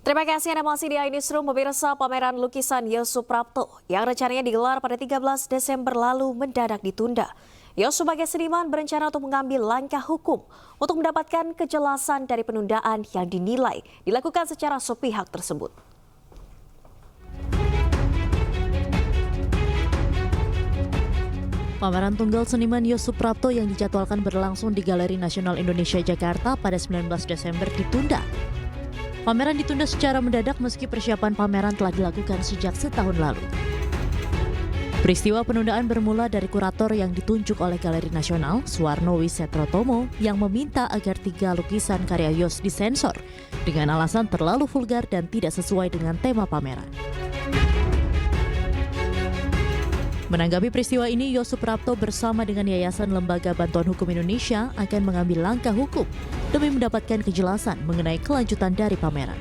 Terima kasih Anda masih di iNewsroom. Pemirsa, pameran lukisan Yosu Prapto yang rencananya digelar pada 13 Desember lalu mendadak ditunda. Yosu sebagai seniman berencana untuk mengambil langkah hukum untuk mendapatkan kejelasan dari penundaan yang dinilai dilakukan secara sepihak tersebut. Pameran tunggal seniman Yosu Prapto yang dijadwalkan berlangsung di Galeri Nasional Indonesia Jakarta pada 19 Desember ditunda. Pameran ditunda secara mendadak meski persiapan pameran telah dilakukan sejak setahun lalu. Peristiwa penundaan bermula dari kurator yang ditunjuk oleh Galeri Nasional, Suwarno Wisetrotomo, yang meminta agar 3 lukisan karya Yos disensor dengan alasan terlalu vulgar dan tidak sesuai dengan tema pameran. Menanggapi peristiwa ini, Yosu Prapto bersama dengan Yayasan Lembaga Bantuan Hukum Indonesia akan mengambil langkah hukum demi mendapatkan kejelasan mengenai kelanjutan dari pameran.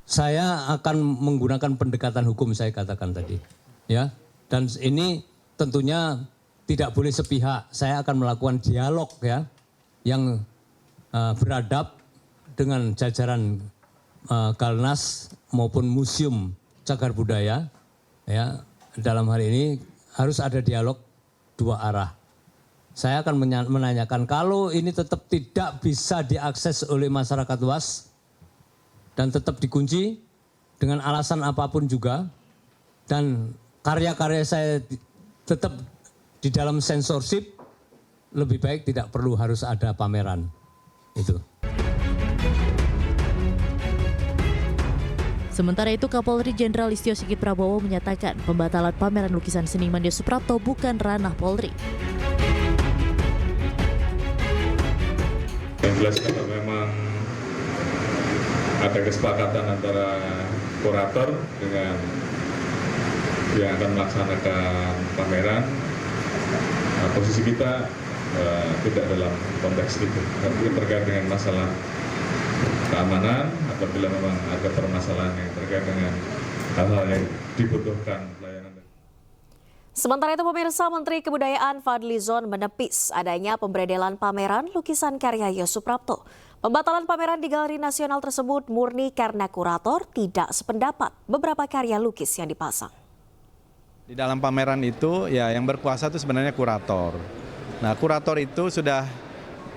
Saya akan menggunakan pendekatan hukum, saya katakan tadi, ya. Dan ini tentunya tidak boleh sepihak. Saya akan melakukan dialog, ya, yang beradab dengan jajaran Galnas maupun Museum Cagar Budaya, ya. Dalam hal ini harus ada dialog dua arah. Saya akan menanyakan, kalau ini tetap tidak bisa diakses oleh masyarakat luas dan tetap dikunci dengan alasan apapun juga, dan karya-karya saya tetap di dalam sensorship, lebih baik tidak perlu harus ada pameran. Itu. Sementara itu, Kapolri Jenderal Listio Sigit Prabowo menyatakan pembatalan pameran lukisan seniman Yosu Prapto bukan ranah Polri. Yang jelas kalau memang ada kesepakatan antara kurator dengan yang akan melaksanakan pameran, posisi kita tidak dalam konteks itu. Tapi terkait dengan masalah keamanan, apabila memang ada permasalahan yang terkait dengan hal-hal yang dibutuhkan pelayanan. Sementara itu, pemirsa, Menteri Kebudayaan Fadlizon menepis adanya pemberedelan pameran lukisan karya Yosu Prapto. Pembatalan pameran di Galeri Nasional tersebut murni karena kurator tidak sependapat beberapa karya lukis yang dipasang. Di dalam pameran itu, ya yang berkuasa itu sebenarnya kurator. Nah, kurator itu sudah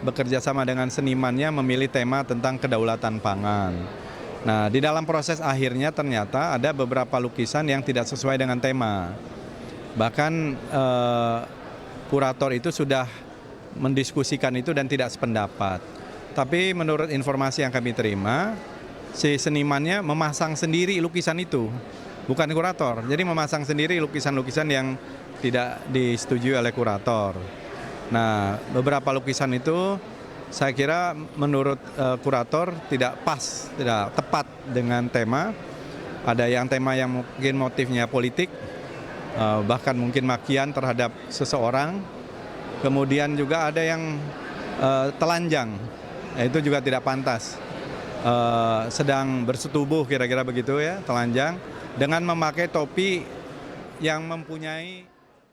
bekerja sama dengan senimannya memilih tema tentang kedaulatan pangan. Nah, di dalam proses akhirnya ternyata ada beberapa lukisan yang tidak sesuai dengan tema. Bahkan kurator itu sudah mendiskusikan itu dan tidak sependapat. Tapi menurut informasi yang kami terima, si senimannya memasang sendiri lukisan itu, bukan kurator. Jadi memasang sendiri lukisan-lukisan yang tidak disetujui oleh kurator. Nah, beberapa lukisan itu saya kira menurut kurator tidak pas, tidak tepat dengan tema. Ada yang tema yang mungkin motifnya politik, bahkan mungkin makian terhadap seseorang. Kemudian juga ada yang telanjang, itu juga tidak pantas. Sedang bersetubuh kira-kira begitu ya, telanjang, dengan memakai topi yang mempunyai